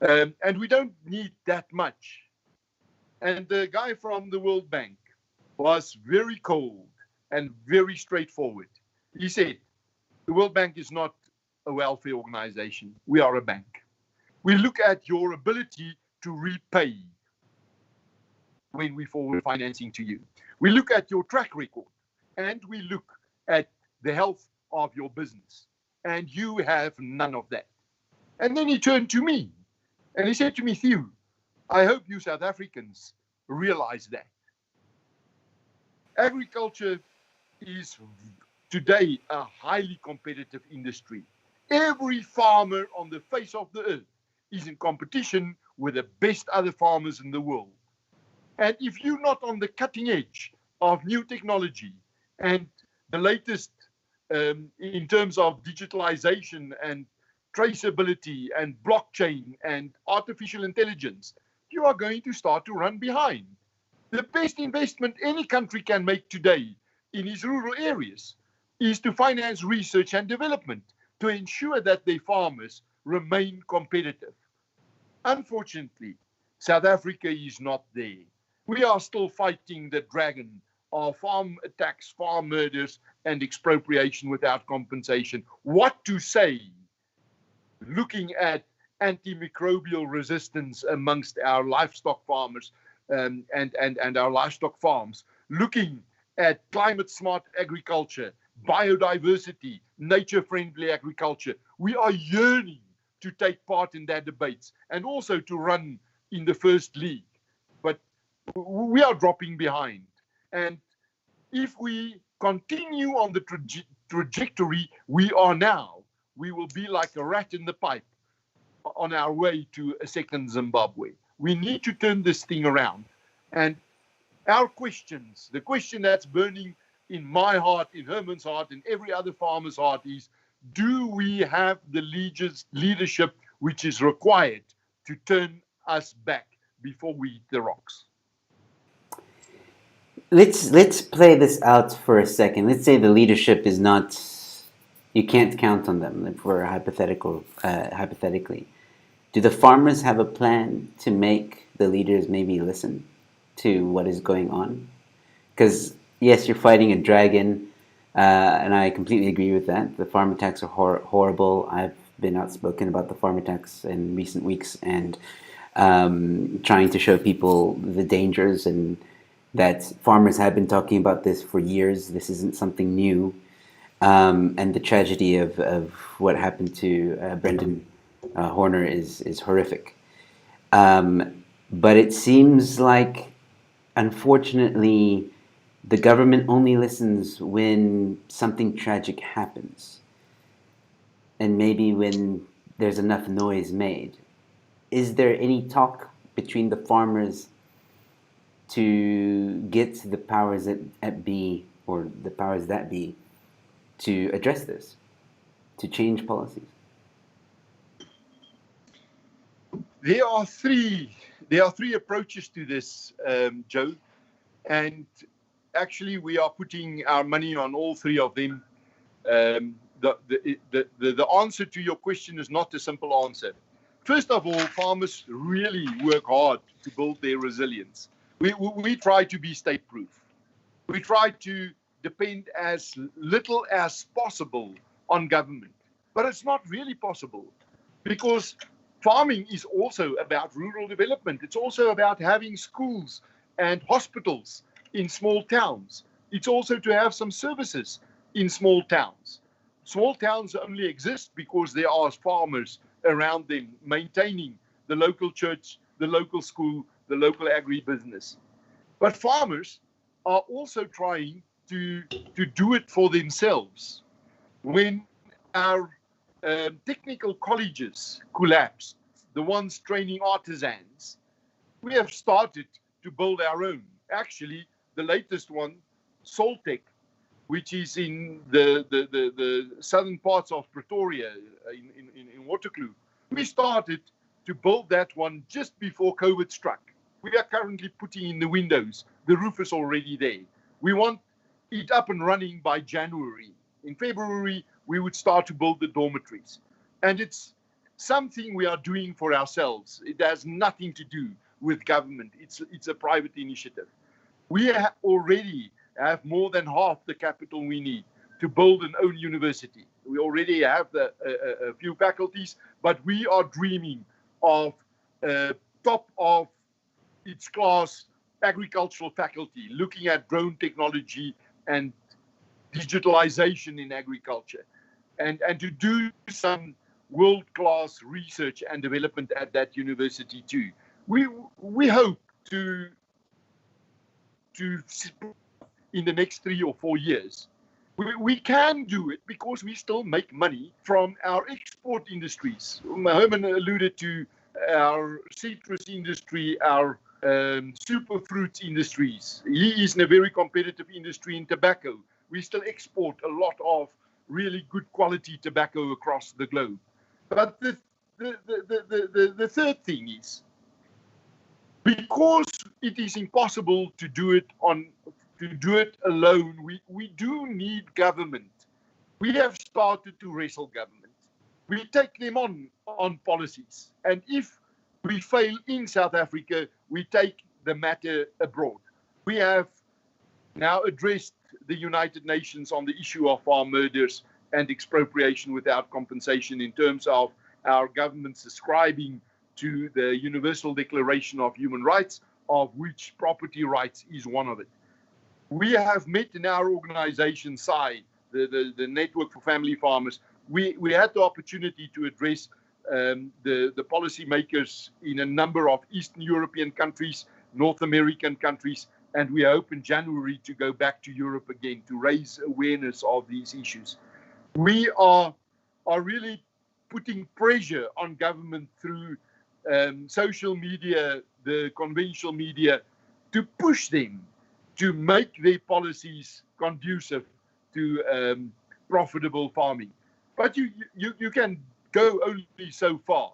And we don't need that much. And the guy from the World Bank was very cold and very straightforward. He said, the World Bank is not a welfare organization. We are a bank. We look at your ability to repay when we forward financing to you. We look at your track record, and we look at the health of your business. And you have none of that. And then he turned to me and he said to me, Theo, I hope you South Africans realize that. Agriculture is today a highly competitive industry. Every farmer on the face of the earth is in competition with the best other farmers in the world. And if you're not on the cutting edge of new technology and the latest in terms of digitalization and traceability and blockchain and artificial intelligence, you are going to start to run behind. The best investment any country can make today in its rural areas is to finance research and development to ensure that their farmers remain competitive. Unfortunately, South Africa is not there. We are still fighting the dragon of farm attacks, farm murders, and expropriation without compensation. What to say, looking at antimicrobial resistance amongst our livestock farmers and our livestock farms, looking at climate smart agriculture, biodiversity, nature-friendly agriculture. We are yearning to take part in that debates and also to run in the first league. But we are dropping behind. And if we continue on the trajectory we are now, we will be like a rat in the pipe on our way to a second Zimbabwe. We need to turn this thing around. And our questions, the question that's burning in my heart, in Herman's heart, in every other farmer's heart is, do we have the leadership which is required to turn us back before we eat the rocks? Let's play this out for a second. Let's say the leadership is not, you can't count on them for hypothetically. Do the farmers have a plan to make the leaders maybe listen to what is going on? Because yes, you're fighting a dragon, and I completely agree with that. The farm attacks are horrible. I've been outspoken about the farm attacks in recent weeks and trying to show people the dangers, and that farmers have been talking about this for years. This isn't something new. And the tragedy of what happened to Brendan Horner is horrific. But it seems like, unfortunately, the government only listens when something tragic happens, and maybe when there's enough noise made. Is there any talk between the farmers to get the powers that be, or the powers that be, to address this, to change policies? There are three approaches to this, Joe, and actually we are putting our money on all three of them. The answer to your question is not a simple answer. First of all, farmers really work hard to build their resilience. We try to be state-proof. We try to depend as little as possible on government. But it's not really possible, because farming is also about rural development. It's also about having schools and hospitals in small towns. It's also to have some services in small towns. Small towns only exist because there are farmers around them maintaining the local church, the local school, the local agribusiness. But farmers are also trying to do it for themselves. When our technical colleges collapsed, the ones training artisans, we have started to build our own. Actually, the latest one, Soltech, which is in the southern parts of Pretoria, in Waterkloof, we started to build that one just before COVID struck. We are currently putting in the windows. The roof is already there. We want it up and running by January. In February, we would start to build the dormitories. And it's something we are doing for ourselves. It has nothing to do with government. It's a private initiative. We already have more than half the capital we need. to build an own university. We already have a few faculties, but we are dreaming of top of its class agricultural faculty, looking at drone technology and digitalization in agriculture, and to do some world-class research and development at that university too. We hope to in the next 3 or 4 years. We can do it because we still make money from our export industries. Herman alluded to our citrus industry, our super fruits industries. He is in a very competitive industry in tobacco. We still export a lot of really good quality tobacco across the globe. But the third thing is, because it is impossible to do it alone, we do need government. We have started to wrestle government. We take them on policies. And if we fail in South Africa, we take the matter abroad. We have now addressed the United Nations on the issue of farm murders and expropriation without compensation in terms of our government subscribing to the Universal Declaration of Human Rights, of which property rights is one of it. We have met in our organization, SAAI, the Network for Family Farmers. We had the opportunity to address the policymakers in a number of Eastern European countries, North American countries, and we hope in January to go back to Europe again to raise awareness of these issues. We are really putting pressure on government through social media, the conventional media, to push them to make their policies conducive to profitable farming. But you can go only so far.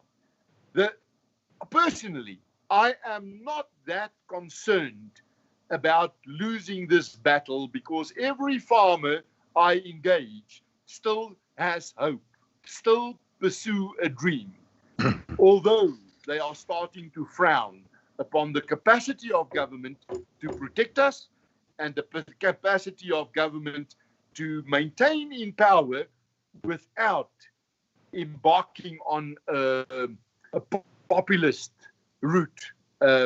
Personally, I am not that concerned about losing this battle because every farmer I engage still has hope, still pursue a dream, although they are starting to frown upon the capacity of government to protect us and the capacity of government to maintain in power without embarking on a populist route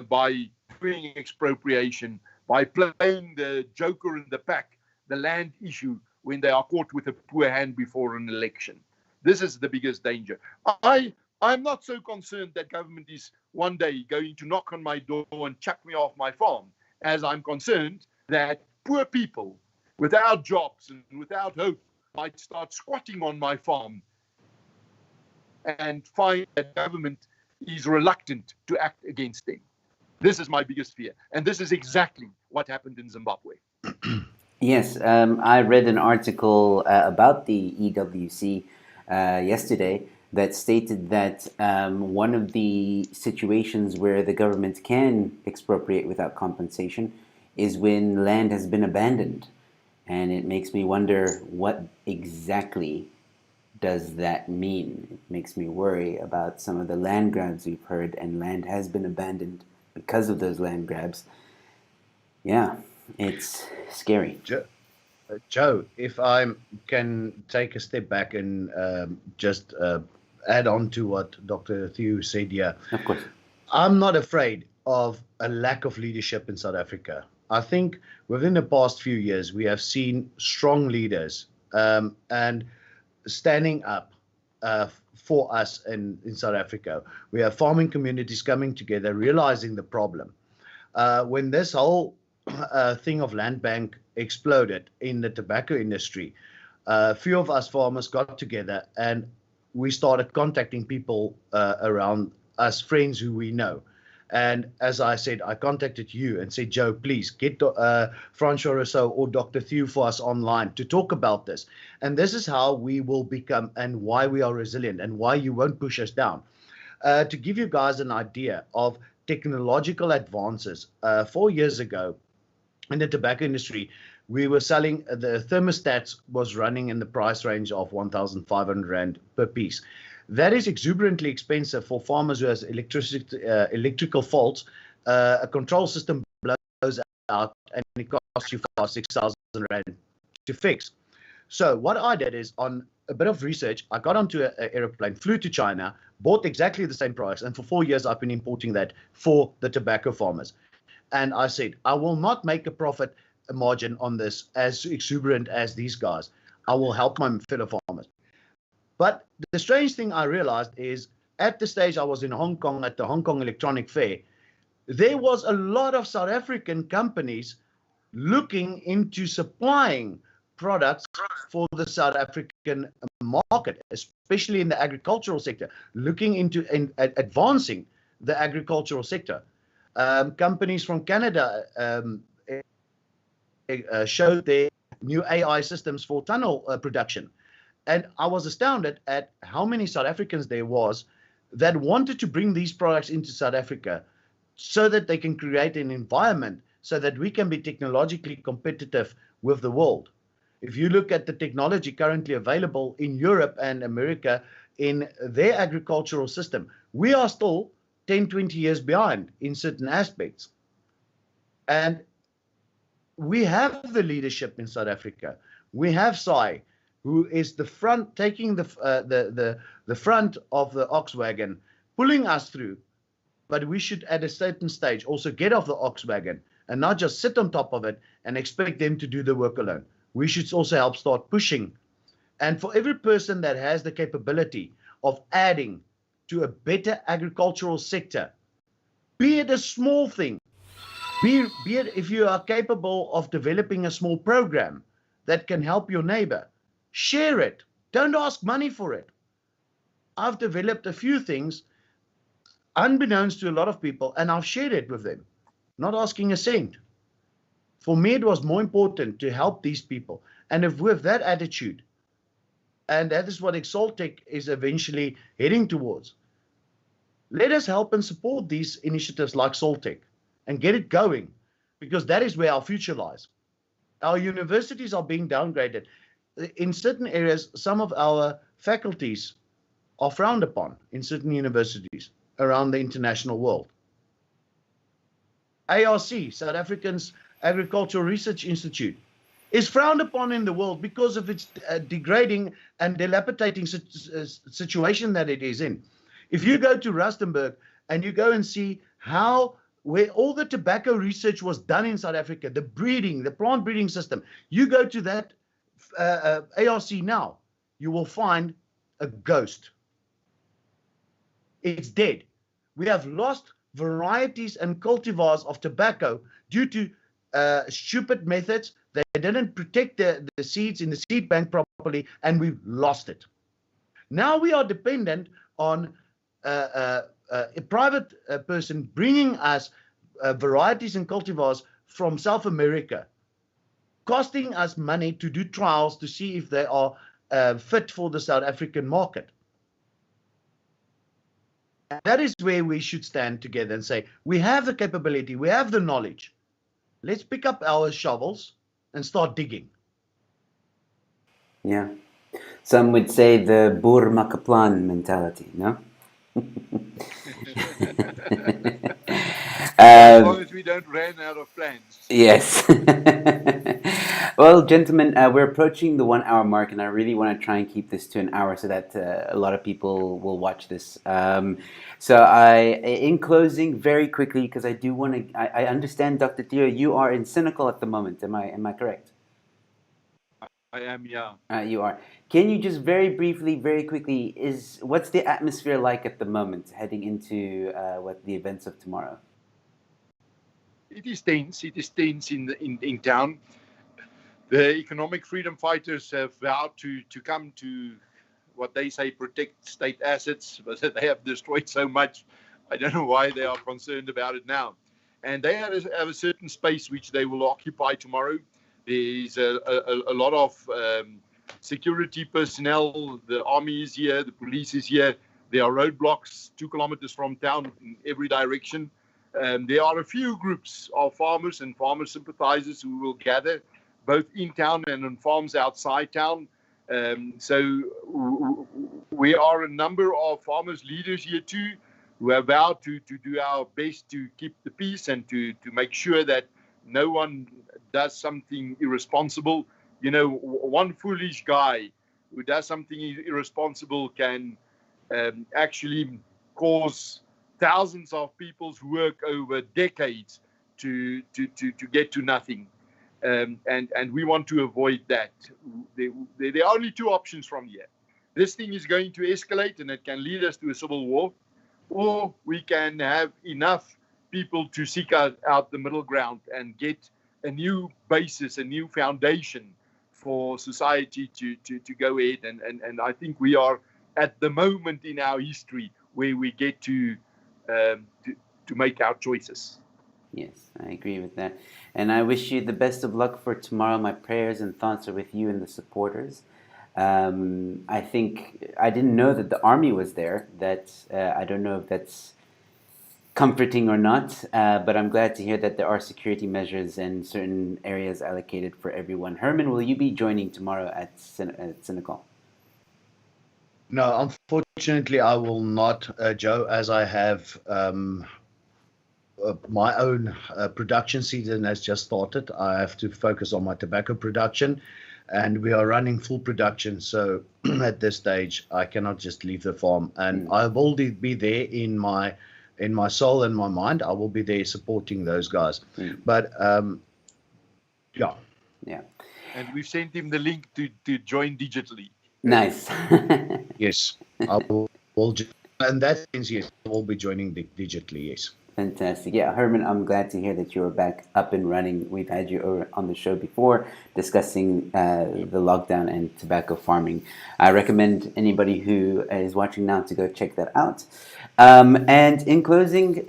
by doing expropriation, by playing the joker in the pack, the land issue, when they are caught with a poor hand before an election. This is the biggest danger. I'm not so concerned that government is one day going to knock on my door and chuck me off my farm, as I'm concerned that poor people without jobs and without hope might start squatting on my farm and find that government is reluctant to act against them. This is my biggest fear. And this is exactly what happened in Zimbabwe. Yes, I read an article about the EWC yesterday that stated that one of the situations where the government can expropriate without compensation is when land has been abandoned. And it makes me wonder, what exactly does that mean? It makes me worry about some of the land grabs we've heard, and land has been abandoned because of those land grabs. Yeah, it's scary. Joe, if I can take a step back and just add on to what Dr. Theo said here. Of course. I'm not afraid of a lack of leadership in South Africa. I think within the past few years, we have seen strong leaders and standing up for us in South Africa. We have farming communities coming together, realizing the problem. When this whole thing of land bank exploded in the tobacco industry, a few of us farmers got together and we started contacting people around us, friends who we know. And as I said, I contacted you and said, Joe, please get Francois Rousseau or Dr. Theo for us online to talk about this. And this is how we will become and why we are resilient and why you won't push us down. To give you guys an idea of technological advances, 4 years ago in the tobacco industry, we were selling, the thermostats was running in the price range of 1,500 Rand per piece. That is exuberantly expensive for farmers who has electrical faults. A control system blows out and it costs you 6,000 Rand to fix. So what I did is, on a bit of research, I got onto an aeroplane, flew to China, bought exactly the same products, and for 4 years I've been importing that for the tobacco farmers. And I said, I will not make a profit margin on this as exuberant as these guys. I will help my fellow farmers. But the strange thing I realized is, at the stage I was in Hong Kong at the Hong Kong Electronic Fair, there was a lot of South African companies looking into supplying products for the South African market, especially in the agricultural sector, looking into advancing the agricultural sector. Companies from Canada showed their new AI systems for tunnel production. And I was astounded at how many South Africans there was that wanted to bring these products into South Africa so that they can create an environment so that we can be technologically competitive with the world. If you look at the technology currently available in Europe and America in their agricultural system, we are still 10, 20 years behind in certain aspects. And we have the leadership in South Africa. We have SAAI, who is the front, taking the front of the ox wagon, pulling us through. But we should, at a certain stage, also get off the ox wagon and not just sit on top of it and expect them to do the work alone. We should also help start pushing. And for every person that has the capability of adding to a better agricultural sector, be it a small thing, be it if you are capable of developing a small program that can help your neighbor, share it. Don't ask money for it. I've developed a few things unbeknownst to a lot of people, and I've shared it with them, not asking a cent. For me, it was more important to help these people. And if with that attitude, and that is what Exaltech is eventually heading towards, let us help and support these initiatives like Soltech and get it going, because that is where our future lies. Our universities are being downgraded. In certain areas, some of our faculties are frowned upon in certain universities around the international world. ARC, South African's Agricultural Research Institute, is frowned upon in the world because of its degrading and dilapidating situation that it is in. If you go to Rustenburg and you go and see where all the tobacco research was done in South Africa, the breeding, the plant breeding system, you go to that ARC now, you will find a ghost. It's dead. We have lost varieties and cultivars of tobacco due to stupid methods. They didn't protect the seeds in the seed bank properly, and we've lost it. Now we are dependent on a private person bringing us varieties and cultivars from South America, costing us money to do trials to see if they are fit for the South African market. That is where we should stand together and say, we have the capability, we have the knowledge. Let's pick up our shovels and start digging. Yeah. Some would say the Boer Makaplan mentality, no? As long as we don't run out of plans. Yes. Well, gentlemen, we're approaching the 1 hour mark, and I really want to try and keep this to an hour so that a lot of people will watch this. In closing, very quickly, because I do want to, I understand, Dr. Theo, you are in Senegal at the moment. Am I correct? I am, yeah. You are. Can you just very briefly, very quickly, what's the atmosphere like at the moment, heading into what the events of tomorrow? It is tense. It is tense in town. The economic freedom fighters have vowed to come to what they say protect state assets, but they have destroyed so much. I don't know why they are concerned about it now. And they have a certain space which they will occupy tomorrow. There's a lot of security personnel. The army is here, the police is here. There are roadblocks 2 kilometers from town in every direction. There are a few groups of farmers and farmer sympathizers who will gather both in town and on farms outside town. So we are a number of farmers leaders here too, who have vowed to do our best to keep the peace and to make sure that no one does something irresponsible one foolish guy who does something irresponsible can actually cause thousands of people's work over decades to get to nothing. And we want to avoid that. There are only two options from here. This thing is going to escalate and it can lead us to a civil war, or we can have enough people to seek out the middle ground and get a new basis, a new foundation for society to go ahead. And I think we are at the moment in our history where we get to make our choices. Yes, I agree with that. And I wish you the best of luck for tomorrow. My prayers and thoughts are with you and the supporters. I think I didn't know that the army was there. I don't know if that's comforting or not, but I'm glad to hear that there are security measures and certain areas allocated for everyone. Herman, will you be joining tomorrow at Senegal? No, unfortunately, I will not, Joe, as I have my own production season has just started. I have to focus on my tobacco production, and we are running full production. So at this stage, I cannot just leave the farm, and I will be there in my soul and my mind. I will be there supporting those guys. But yeah. And we've sent him the link to join digitally. Nice. Yes, I will. And that means yes, I will be joining digitally. Yes. Fantastic. Yeah, Herman, I'm glad to hear that you're back up and running. We've had you on the show before discussing the lockdown and tobacco farming. I recommend anybody who is watching now to go check that out. And in closing,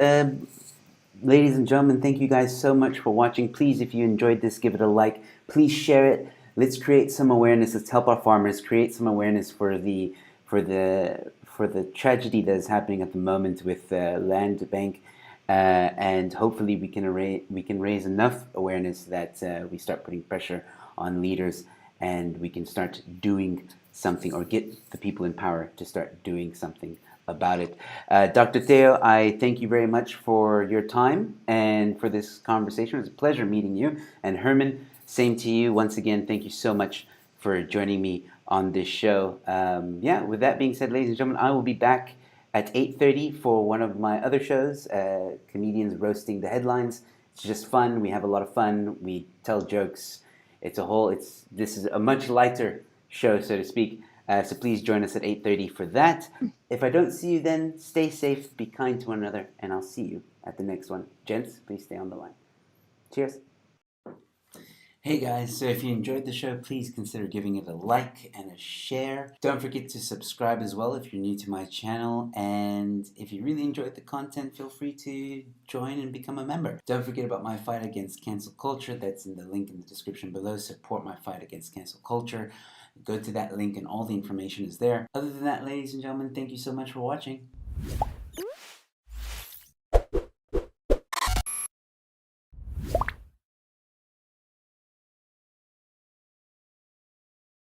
ladies and gentlemen, thank you guys so much for watching. Please, if you enjoyed this, give it a like. Please share it. Let's create some awareness. Let's help our farmers create some awareness for the tragedy that is happening at the moment with the land bank. And hopefully we can raise enough awareness that we start putting pressure on leaders and we can start doing something, or get the people in power to start doing something about it. Dr. Theo, I thank you very much for your time and for this conversation. It was a pleasure meeting you. And Herman, same to you. Once again, thank you so much for joining me on this show. With that being said, ladies and gentlemen, I will be back at 8:30 for one of my other shows, comedians roasting the headlines. It's just fun. We have a lot of fun. We tell jokes. This is a much lighter show, so to speak. So please join us at 8:30 for that. If I don't see you then, stay safe, be kind to one another, and I'll see you at the next one. Gents, please stay on the line. Cheers. Hey guys, so if you enjoyed the show, please consider giving it a like and a share. Don't forget to subscribe as well if you're new to my channel. And if you really enjoyed the content, feel free to join and become a member. Don't forget about my fight against cancel culture. That's in the link in the description below. Support my fight against cancel culture. Go to that link and all the information is there. Other than that, ladies and gentlemen, thank you so much for watching.